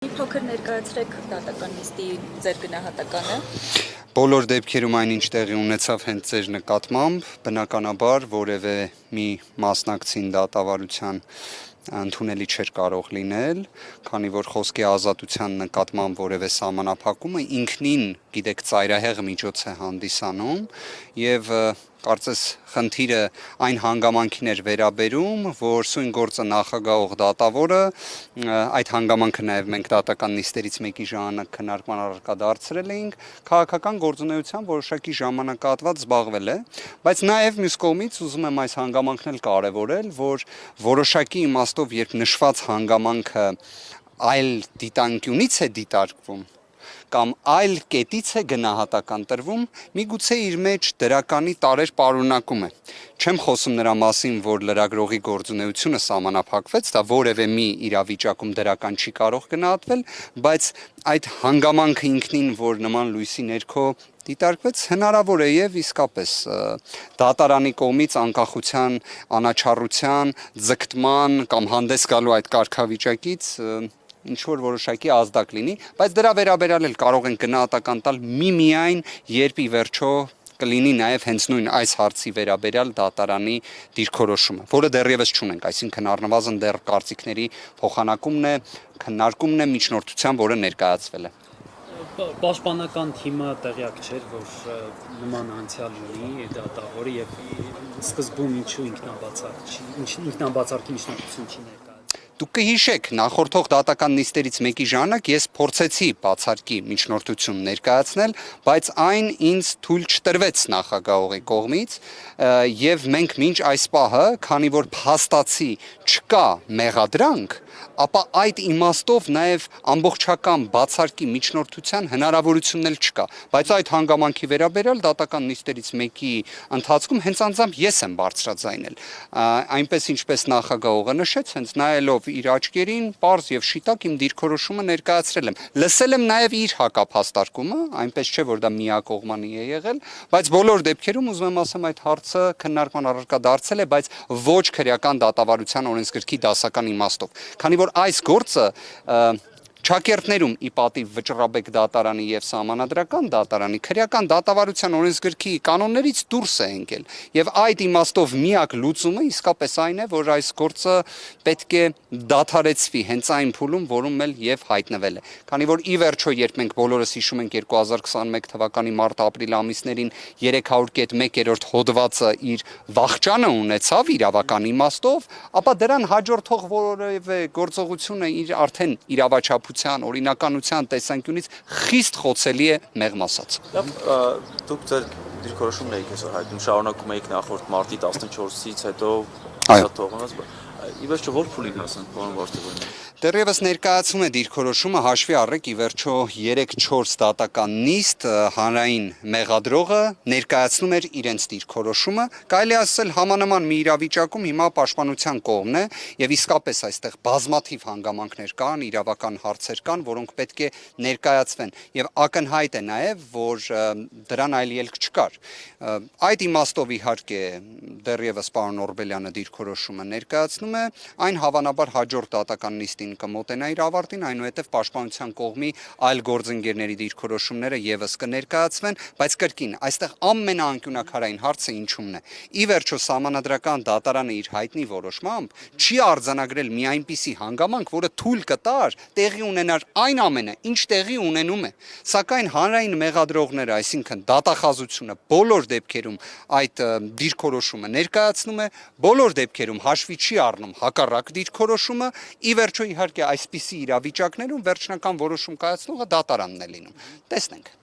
Փոքր ներկայացրեք դատական նիստի ձեր գնահատականը։ Բոլոր դեպքերում այնինչ տեղի ունեցավ հենց ձեր նկատմամբ, բնականաբար որևէ մի մասնակցին դատավարության ընդունելի չէր կարող լինել, քանի որ խոսքի ազատության նկատմամբ որևէ սահմանափակումը ինքնին, գիտեք, ծայրահեղ միջոց է հանդիսանում եւ կարծես խնդիրը այն հանգամանքին էր վերաբերում, որ սույն գործը նախագահող դատավորը այդ հանգամանքը նաև մենք դատական նիստերից մեկի ժամանակ քննարկման առարկա դարձրել էինք, քաղաքական գործունեությամբ որոշակի ժամանակահատված զբաղվել է, բայց նաև մյուս կողմից ուզում եմ այս հանգամանքն էլ կարևորել, որ որոշակի իմաստով երբ նշված հանգամանքը այլ դիտանկյունից է դիտարկվում կամ այլ կետից է գնահատական տրվում, միգուցե իր մեջ դրականի տարեր պարունակում է։ Չեմ խոսում նրա մասին, որ լրագրողի գործունեությունը սահմանափակվեց, դա որևէ մի իրավիճակում դրական չի կարող գնահատվել, բայց այդ հանգամանքը ինքնին, որ նման լույսի ներքո դիտարկվեց, հնարավոր է եւ իսկապես դատարանի կողմից անկախության, անաչառության, ձգտման կամ հանդես գալու այդ կարգավիճակից ինչ-որ որոշակի ազդակ լինի, բայց դրա վերաբերյալ էլ կարող են գնահատական տալ միմիայն, երբ ի վերջո կլինի նաև հենց նույն այս հարցի վերաբերյալ դատարանի դիրքորոշումը, որը դեռևս չունենք, այսինքն առնվազն դեռ կարծիքների փոխանակումն է, քննարկումն է, միջնորդությամբ, որը ներկայացվել է։ Պաշտպանական թիմը տեղյակ չէր, որ նման անցյալ ունի դատավորը եւ սկզբում ինչու ինքնաբացարկի միջնորդություն չի ներկայացել։ Դուք կհիշեք, նախորդող դատական նիստերից մեկի ժամանակ ես փորձեցի բացարկի միջնորդություն ներկայացնել, բայց այն ինձ թույլ չտրվեց նախագահողի կողմից եւ մենք մինչ այս պահը, քանի որ փաստացի չկա մեղադրանք, ապա այդ իմաստով նաև ամբողջական բացարկի միջնորդության հնարավորությունն էլ չկա, բայց այդ հանգամանքի վերաբերյալ դատական նիստերից մեկի ընթացքում հենց անձամբ ես եմ բարձրաձայնել, այնպես ինչպես նախագահողը նշեց, հենց նայելով իր աչքերին, պարզ եւ շիտակ իմ դիրքորոշումը ներկայացրել եմ։ Լսել եմ նաև իր հակափաստարկումը, այնպես չէ որ դա միակողմանի է եղել, բայց բոլոր դեպքերում ուզում եմ ասեմ այդ հարցը քննարկման առարկա դարձել է, բայց ոչ քրեական դատավարության օրենսգրքի դասական իմաստով, քանի որ այս գործը Չակերտներում ի պատիվ Վճռաբեկ դատարանի եւ Սահմանադրական դատարանի քրեական դատավարության օրենսգրքի կանոններից դուրս է ընկել եւ այդ իմաստով միակ լուծումը իսկապես այն է, որ այս գործը պետք է դադարեցվի հենց այն փուլում, որում էլ եւ հայտնվել է։ Քանի որ ի վերջո երբ մենք բոլորս հիշում ենք 2021 թվականի մարտ-ապրիլ ամիսներին 300.1 հոդվածը իր վախճանը ունեցավ իրավական իմաստով, ապա դրան հաջորդող որևէ գործողությունը իր արդեն իրավաչափության, օրինականության տեսանկյունից խիստ խոցելի է մեղմ ասած։ Դուք ձեր դիրքորոշումն եք այսօր հայտնում, շարունակում եք նախորդ մարտի 14-ից հետո թողնած, ի վերջո որ փուլին հասանք, պարոն Վարդգոյան։ Դեռևս ներկայացում է դիրքորոշումը, հաշվի առեք ի վերջո 3-4 դատական նիստ հանրային մեղադրողը ներկայացնում էր իրենց դիրքորոշումը, կարելի ասել համանման մի իրավիճակում հիմա պաշտպանության կողմն է եւ իսկապես այստեղ բազմաթիվ հանգամանքներ կան, իրավական հարցեր կան, որոնք պետք է ներկայացվեն եւ ակնհայտ է նաեւ, որ դրան այլ ելք չկար։ Այդ իմաստով իհարկե դեռևս պարոն Օրբելյանը դիրքորոշումը ներկայացնում է, այն հավանաբար հաջորդ դատական նիստին կմոտենա իր ավարտին, այնուհետև պաշտպանության կողմի այլ գործընկերների դիրքորոշումները եւս կներկայացվեն, բայց կրկին այստեղ ամենաանկյունակարային հարցը ինչումն է։ Ի վերջո Սահմանադրական դատարանը իր հայտնի որոշմամբ չի արձանագրել մի այնպիսի հանգամանք, որը թույլ կտար տեղի ունենար այն ամենը, ինչ տեղի ունենում է։ Սակայն հանրային մեղադրողները, այսինքն դատախազությունը բոլոր դեպքերում այդ դիրքորոշումը ներկայացնում է, բոլոր դեպքերում հաշվի չի առնում հակառակ դիրքորոշումը, ի վերջո իհարկե այսպիսի իրավիճակներում վերջնական որոշում կայացնողը դատարանն է լինում։ Տեսնենք։